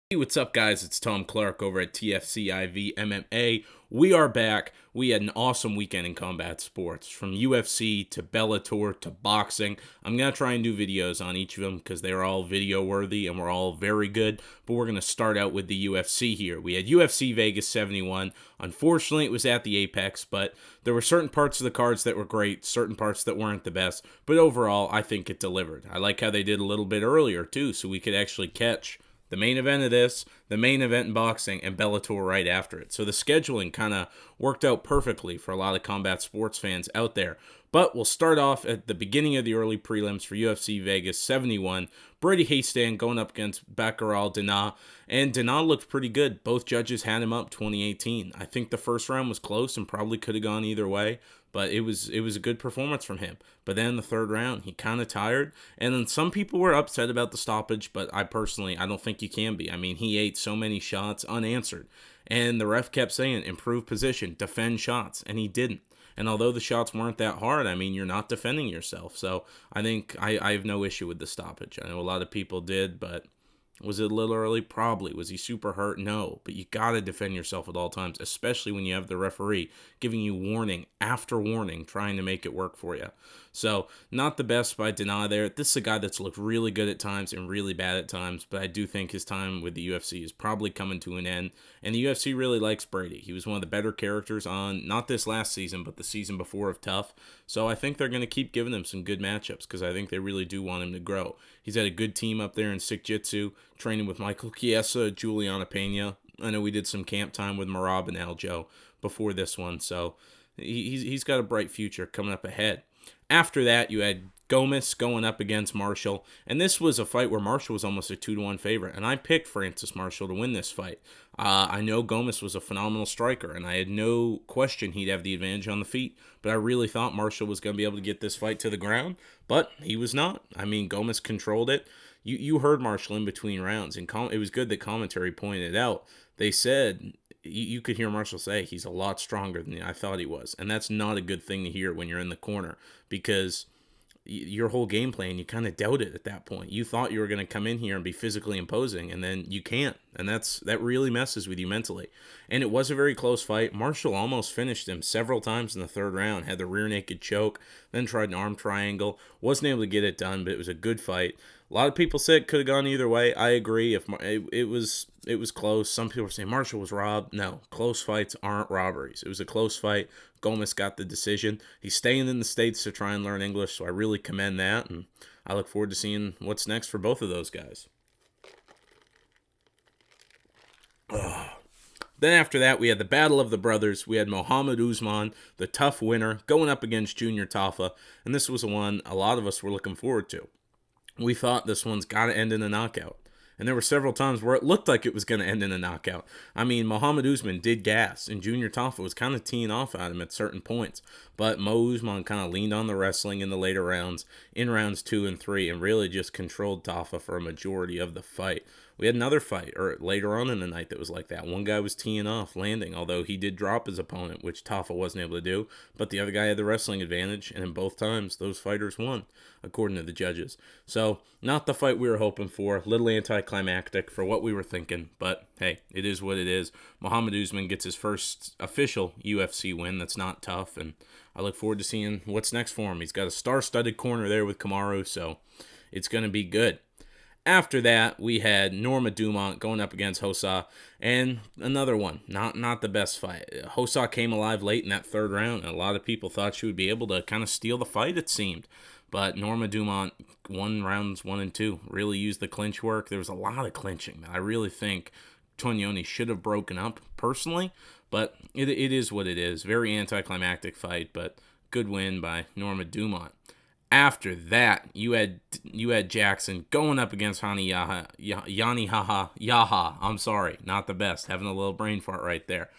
Hey, what's up, guys? It's Tom Clark over at TFCIV MMA. We are back. We had an awesome weekend in combat sports, from UFC to Bellator to boxing. I'm going to try and do videos on each of them because they're all video worthy and we're all very good. But we're going to start out with the UFC here. We had UFC Vegas 71. Unfortunately, it was at the Apex, but there were certain parts of the cards that were great, certain parts that weren't the best. But overall, I think it delivered. I like how they did a little bit earlier, too, so we could actually catch the main event of this, the main event in boxing, and Bellator right after it. So the scheduling kind of worked out perfectly for a lot of combat sports fans out there. But we'll start off at the beginning of the early prelims for UFC Vegas 71. Brady Hiestand going up against Baccaral Dana, and Dana looked pretty good. Both judges had him up 2018. I think the first round was close and probably could have gone either way, but it was a good performance from him. But then in the third round, he kind of tired, and then some people were upset about the stoppage, but I don't think you can be. I mean, he ate so many shots unanswered, and the ref kept saying, improve position, defend shots, and he didn't. And although the shots weren't that hard, I mean, you're not defending yourself. So I think I have no issue with the stoppage. I know a lot of people did, but was it a little early? Probably. Was he super hurt? No. But you got to defend yourself at all times, especially when you have the referee giving you warning after warning, trying to make it work for you. So, not the best by Dana there. This is a guy that's looked really good at times and really bad at times, but I do think his time with the UFC is probably coming to an end. And the UFC really likes Brady. He was one of the better characters on, not this last season, but the season before of Tough. So, I think they're going to keep giving him some good matchups because I think they really do want him to grow. He's had a good team up there in Sick Jitsu, training with Michael Chiesa, Juliana Pena. I know we did some camp time with Marab and Aljo before this one, so he's got a bright future coming up ahead. After that, you had Gomez going up against Marshall, and this was a fight where Marshall was almost a 2-1 favorite, and I picked Francis Marshall to win this fight. I know Gomez was a phenomenal striker, and I had no question he'd have the advantage on the feet, but I really thought Marshall was going to be able to get this fight to the ground, but he was not. I mean, Gomez controlled it. You heard Marshall in between rounds, and it was good that commentary pointed out. They said you could hear Marshall say he's a lot stronger than I thought he was, and that's not a good thing to hear when you're in the corner because your whole game plan, you kind of doubt it at that point. You thought you were going to come in here and be physically imposing, and then you can't, and that really messes with you mentally. And it was a very close fight. Marshall almost finished him several times in the third round, had the rear naked choke, then tried an arm triangle, wasn't able to get it done, but it was a good fight. A lot of people said it could have gone either way. I agree. If it was close. Some people were saying Marshall was robbed. No, close fights aren't robberies. It was a close fight. Gomez got the decision. He's staying in the States to try and learn English, so I really commend that, and I look forward to seeing what's next for both of those guys. Ugh. Then after that, we had the Battle of the Brothers. We had Mohammed Usman, the tough winner, going up against Junior Tafa, and this was the one a lot of us were looking forward to. We thought this one's got to end in a knockout. And there were several times where it looked like it was going to end in a knockout. I mean, Muhammad Usman did gas, and Junior Tafa was kind of teeing off at him at certain points. But Mo Usman kind of leaned on the wrestling in the later rounds, in rounds 2 and 3, and really just controlled Tafa for a majority of the fight. We had another fight or later on in the night that was like that. One guy was teeing off, landing, although he did drop his opponent, which Tafa wasn't able to do. But the other guy had the wrestling advantage, and in both times, those fighters won, according to the judges. So, not the fight we were hoping for. A little anticlimactic for what we were thinking, but hey, it is what it is. Muhammad Usman gets his first official UFC win. That's not tough, and I look forward to seeing what's next for him. He's got a star-studded corner there with Kamaru, so it's going to be good. After that, we had Norma Dumont going up against Hossa, and another one, not the best fight. Hossa came alive late in that third round, and a lot of people thought she would be able to kind of steal the fight, it seemed. But Norma Dumont won rounds 1 and 2, really used the clinch work. There was a lot of clinching. I really think Tognoni should have broken up, personally, but it is what it is. Very anticlimactic fight, but good win by Norma Dumont. After that, you had Jackson going up against Yaha. I'm sorry, not the best. Having a little brain fart right there.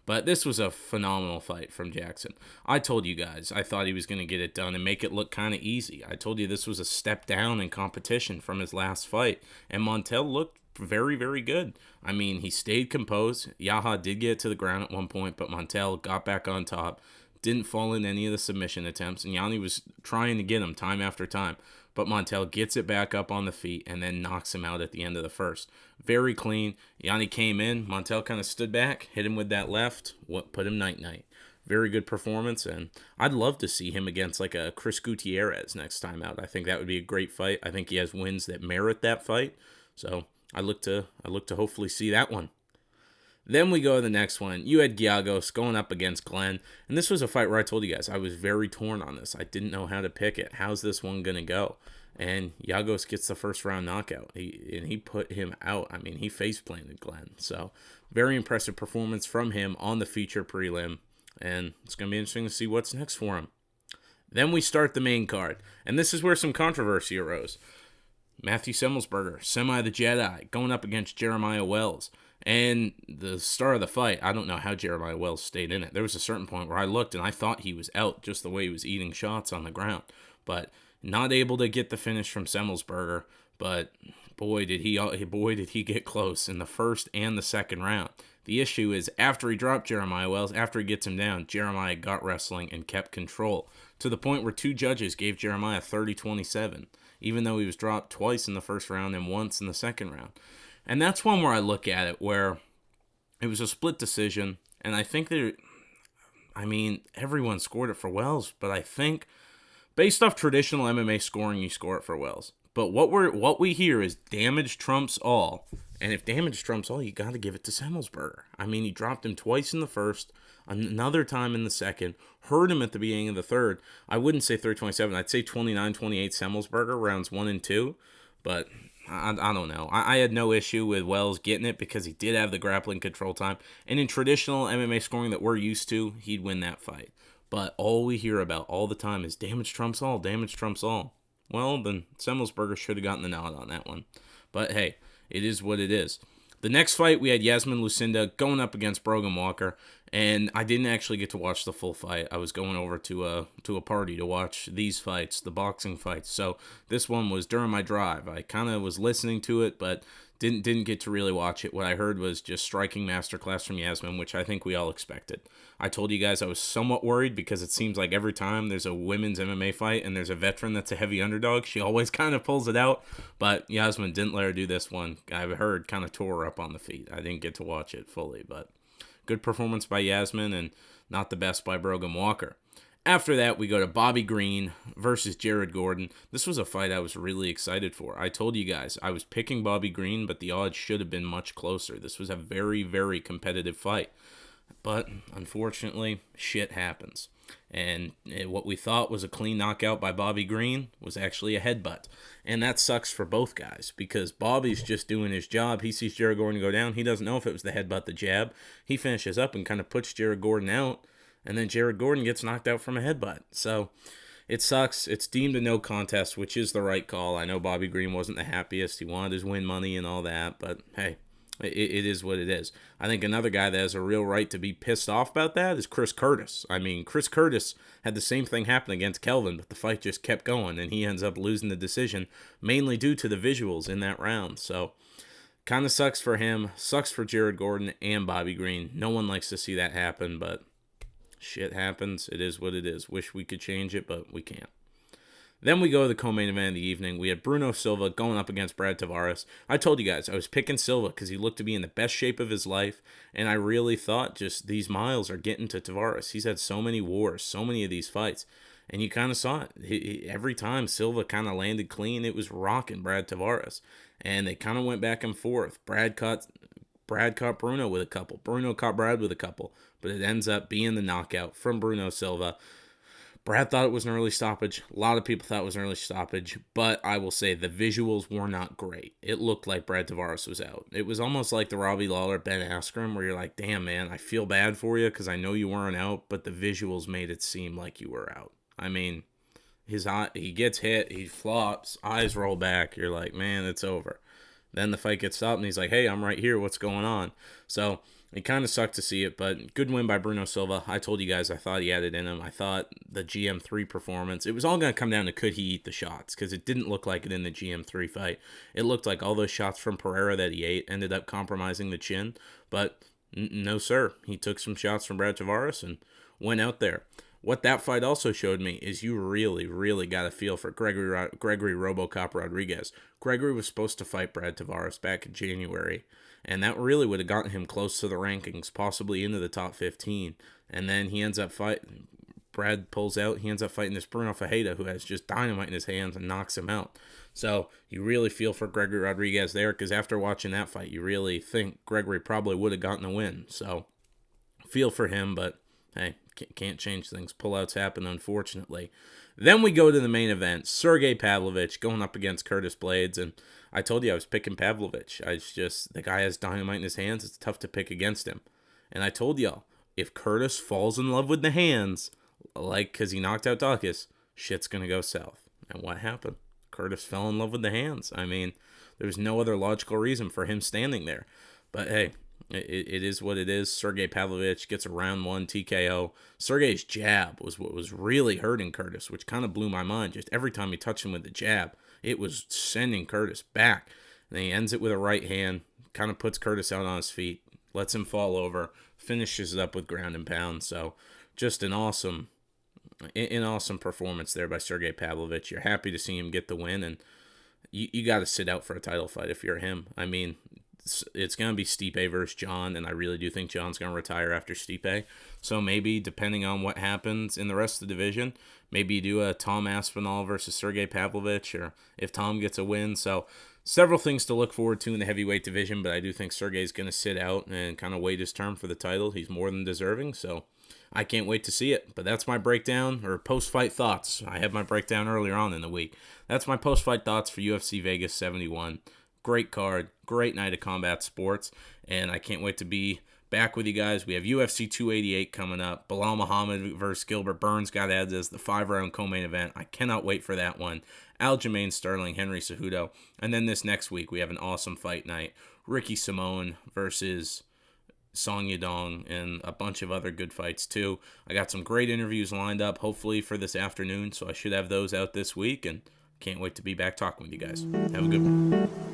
But this was a phenomenal fight from Jackson. I told you guys I thought he was going to get it done and make it look kind of easy. I told you this was a step down in competition from his last fight. And Montel looked very, very good. I mean, he stayed composed. Yaha did get to the ground at one point, but Montel got back on top. didn't fall in any of the submission attempts, and Yanni was trying to get him time after time. But Montel gets it back up on the feet and then knocks him out at the end of the first. Very clean. Yanni came in. Montel kind of stood back, hit him with that left, put him night-night. Very good performance, and I'd love to see him against like a Chris Gutierrez next time out. I think that would be a great fight. I think he has wins that merit that fight. So I look to hopefully see that one. Then we go to the next one. You had Giagos going up against Glenn. And this was a fight where I told you guys I was very torn on this. I didn't know how to pick it. How's this one going to go? And Giagos gets the first round knockout. He put him out. I mean, he face planted Glenn. So very impressive performance from him on the feature prelim. And it's going to be interesting to see what's next for him. Then we start the main card. And this is where some controversy arose. Matthew Semmelsberger, Semi the Jedi, going up against Jeremiah Wells. And the start of the fight, I don't know how Jeremiah Wells stayed in it. There was a certain point where I looked and I thought he was out just the way he was eating shots on the ground. But not able to get the finish from Semmelsberger. But boy, did he get close in the first and the second round. The issue is after he dropped Jeremiah Wells, after he gets him down, Jeremiah got wrestling and kept control. To the point where two judges gave Jeremiah 30-27. Even though he was dropped twice in the first round and once in the second round. And that's one where I look at it where it was a split decision. And I think everyone scored it for Wells. But I think based off traditional MMA scoring, you score it for Wells. But what we hear is damage trumps all. And if damage trumps all, you got to give it to Semmelsberger. I mean, he dropped him twice in the first, another time in the second, hurt him at the beginning of the third. I wouldn't say 30-27. I'd say 29-28 Semmelsberger, rounds 1 and 2. But I don't know. I had no issue with Wells getting it because he did have the grappling control time. And in traditional MMA scoring that we're used to, he'd win that fight. But all we hear about all the time is damage trumps all, damage trumps all. Well, then Semmelsberger should have gotten the nod on that one. But hey, it is what it is. The next fight, we had Yasmin Lucinda going up against Brogan Walker, and I didn't actually get to watch the full fight. I was going over to a party to watch these fights, the boxing fights. So this one was during my drive. I kind of was listening to it, but didn't get to really watch it. What I heard was just striking masterclass from Yasmin, which I think we all expected. I told you guys I was somewhat worried because it seems like every time there's a women's MMA fight and there's a veteran that's a heavy underdog, she always kind of pulls it out. But Yasmin didn't let her do this one. I've heard kind of tore her up on the feet. I didn't get to watch it fully, but good performance by Yasmin and not the best by Brogan Walker. After that, we go to Bobby Green versus Jared Gordon. This was a fight I was really excited for. I told you guys I was picking Bobby Green, but the odds should have been much closer. This was a very, very competitive fight. But unfortunately, shit happens. And what we thought was a clean knockout by Bobby Green was actually a headbutt. And that sucks for both guys because Bobby's just doing his job. He sees Jared Gordon go down. He doesn't know if it was the headbutt, the jab. He finishes up and kind of puts Jared Gordon out. And then Jared Gordon gets knocked out from a headbutt. So it sucks. It's deemed a no contest, which is the right call. I know Bobby Green wasn't the happiest. He wanted his win money and all that. But hey, it is what it is. I think another guy that has a real right to be pissed off about that is Chris Curtis. I mean, Chris Curtis had the same thing happen against Kelvin, but the fight just kept going, and he ends up losing the decision, mainly due to the visuals in that round. So kind of sucks for him. Sucks for Jared Gordon and Bobby Green. No one likes to see that happen, but shit happens. It is what it is. Wish we could change it, but we can't. Then we go to the co-main event of the evening. We had Bruno Silva going up against Brad Tavares. I told you guys, I was picking Silva because he looked to be in the best shape of his life, and I really thought just these miles are getting to Tavares. He's had so many wars, so many of these fights, and you kind of saw it. Every time Silva kind of landed clean, it was rocking Brad Tavares, and they kind of went back and forth. Brad caught Bruno with a couple. Bruno caught Brad with a couple, but it ends up being the knockout from Bruno Silva. Brad thought it was an early stoppage. A lot of people thought it was an early stoppage, but I will say the visuals were not great. It looked like Brad Tavares was out. It was almost like the Robbie Lawler, Ben Askren, where you're like, damn, man, I feel bad for you because I know you weren't out, but the visuals made it seem like you were out. I mean, he gets hit, he flops, eyes roll back. You're like, man, it's over. Then the fight gets stopped, and he's like, hey, I'm right here. What's going on? So it kind of sucked to see it, but good win by Bruno Silva. I told you guys I thought he had it in him. I thought the GM3 performance, it was all going to come down to could he eat the shots, because it didn't look like it in the GM3 fight. It looked like all those shots from Pereira that he ate ended up compromising the chin, but no, sir. He took some shots from Brad Tavares and went out there. what that fight also showed me is you really, really got to feel for Gregory RoboCop Rodriguez. Gregory was supposed to fight Brad Tavares back in January, and that really would have gotten him close to the rankings, possibly into the top 15. And then he ends up fighting. Brad pulls out. He ends up fighting this Bruno Fajeda, who has just dynamite in his hands and knocks him out. So you really feel for Gregory Rodriguez there, because after watching that fight, you really think Gregory probably would have gotten a win. So feel for him, but hey, can't change things. Pullouts happen, unfortunately. Then we go to the main event. Sergey Pavlovich going up against Curtis Blades, and I told you I was picking Pavlovich. The guy has dynamite in his hands. It's tough to pick against him. And I told y'all, if Curtis falls in love with the hands, because he knocked out Dawkins, shit's going to go south. And what happened? Curtis fell in love with the hands. I mean, there's no other logical reason for him standing there. But hey, it is what it is. Sergey Pavlovich gets a round 1 TKO. Sergey's jab was what was really hurting Curtis, which kind of blew my mind. Just every time he touched him with the jab, it was sending Curtis back. And then he ends it with a right hand, kind of puts Curtis out on his feet, lets him fall over, finishes it up with ground and pound. So just an awesome performance there by Sergey Pavlovich. You're happy to see him get the win, and you got to sit out for a title fight if you're him. I mean, it's going to be Stipe versus John, and I really do think John's going to retire after Stipe. So maybe, depending on what happens in the rest of the division, maybe you do a Tom Aspinall versus Sergey Pavlovich, or if Tom gets a win. So several things to look forward to in the heavyweight division, but I do think Sergey's going to sit out and kind of wait his turn for the title. He's more than deserving, so I can't wait to see it. But that's my breakdown, or post-fight thoughts. I had my breakdown earlier on in the week. That's my post-fight thoughts for UFC Vegas 71. Great card, great night of combat sports, and I can't wait to be back with you guys. We have UFC 288 coming up. Bilal Muhammad versus Gilbert Burns got added as the 5-round co-main event. I cannot wait for that one. Aljamain Sterling, Henry Cejudo. And then this next week, we have an awesome fight night. Ricky Simone versus Song Yadong, and a bunch of other good fights too. I got some great interviews lined up, hopefully for this afternoon, so I should have those out this week, and can't wait to be back talking with you guys. Have a good one.